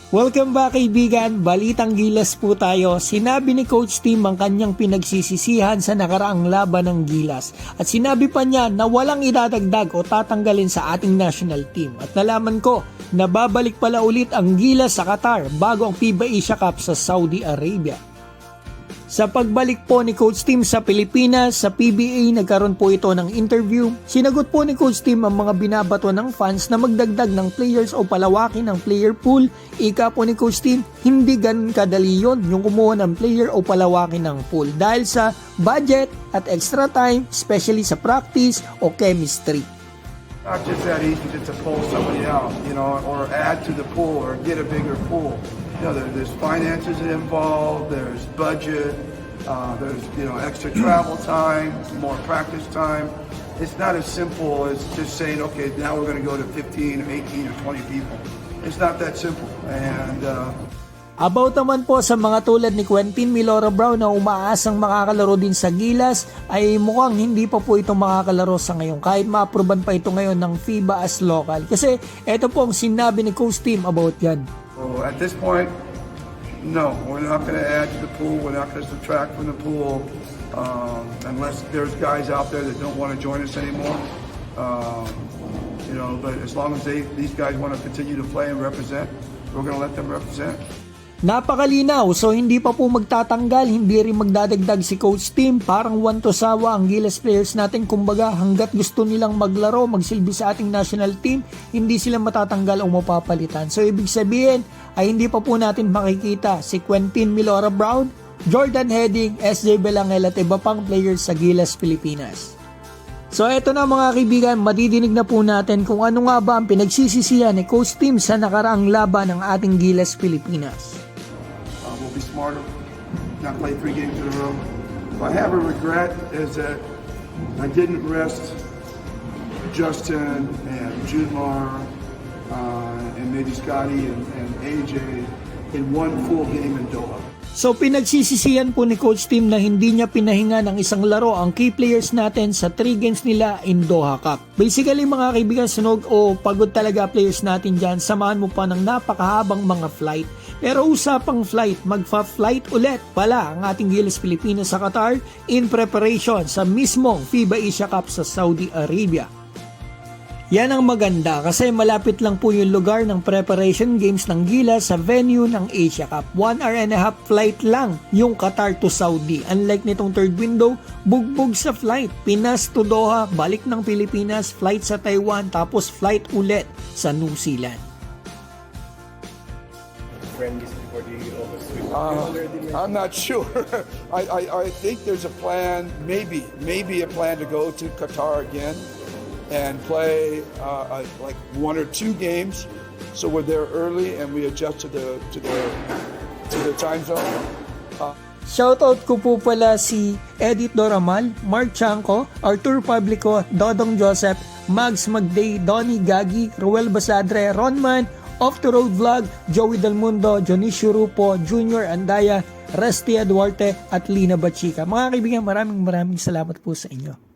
Welcome back kaibigan, Balitang Gilas po tayo. Sinabi ni Coach Tim ang kanyang pinagsisisihan sa nakaraang laban ng Gilas. At sinabi pa niya na walang idadagdag o tatanggalin sa ating national team. At nalaman ko na babalik pala ulit ang Gilas sa Qatar bago ang FIBA Asia Cup sa Saudi Arabia. Sa pagbalik po ni Coach Tim sa Pilipinas, sa PBA nagkaroon po ito ng interview. Sinagot po ni Coach Tim ang mga binabato ng fans na magdagdag ng players o palawakin ng player pool. Ika po ni Coach Tim, hindi ganun kadali yun yung kumuha ng player o palawakin ng pool dahil sa budget at extra time, especially sa practice o chemistry. Not just that easy just to pull somebody out, or add to the pool or get a bigger pool. There's finances involved, there's budget, there's extra travel time, more practice time. It's not as simple as just saying, okay, now we're going to go to 15 or 18 or 20 people. It's not that simple. And About naman po sa mga tulad ni Quentin Milora Brown na umaasang makakalaro din sa Gilas, ay mukhang hindi pa po ito makakalaro sa ngayon kahit ma-approvean pa ito ngayon ng FIBA as local. Kasi ito po ang sinabi ni Coach Tim about yan. so at this point, no, we're not going to add to the pool. We're not going to subtract from the pool unless there's guys out there that don't want to join us anymore. But as long as these guys want to continue to play and represent, we're going to let them represent. Napakalinaw, so hindi pa po magtatanggal, hindi rin magdadagdag si Coach Tim. Parang one to sawa ang Gilas players natin, kumbaga hanggat gusto nilang maglaro, magsilbi sa ating national team, hindi sila matatanggal o mapapalitan. So ibig sabihin ay hindi pa po natin makikita si Quentin Milora Brown, Jordan Heading, SJ Belangel at iba pang players sa Gilas Pilipinas. So eto na mga kaibigan, madidinig na po natin kung ano nga ba ang pinagsisisihan ni Coach Tim sa nakaraang laban ng ating Gilas Pilipinas. We'll be smarter, not play 3 games in a row. If I have a regret is that I didn't rest Justin and Judmar and maybe Scotty and AJ in one full game in Doha. So pinagsisisihan po ni Coach Tim na hindi niya pinahinga ng isang laro ang key players natin sa 3 games nila in Doha Cup. Basically mga kaibigan, sunog o pagod talaga players natin dyan, samahan mo pa ng napakahabang mga flight. Pero usapang flight, magfa-flight ulit pala ang ating Gilas Pilipinas sa Qatar in preparation sa mismong FIBA Asia Cup sa Saudi Arabia. Yan ang maganda kasi malapit lang po yung lugar ng preparation games ng Gilas sa venue ng Asia Cup. 1 hour and a half flight lang yung Qatar to Saudi. Unlike nitong third window, bugbog sa flight. Pinas to Doha, balik ng Pilipinas, flight sa Taiwan, tapos flight ulit sa New Zealand. I'm not sure. I think there's a plan, maybe a plan to go to Qatar again and play like 1 or 2 games, so we're there early and we adjust to the time zone. Shoutout ko po pala si Edith Doramal, Mark Chanco, Arthur Pablico, Dodong Joseph, Mags Magday, Donnie Gagi, Ruel Basadre, Ronman, Off the Road Vlog, Joey Del Mundo, Jonicio Rupo, Junior Andaya, Rusty Duarte at Lina Bachika. Mga kaibigan, maraming salamat po sa inyo.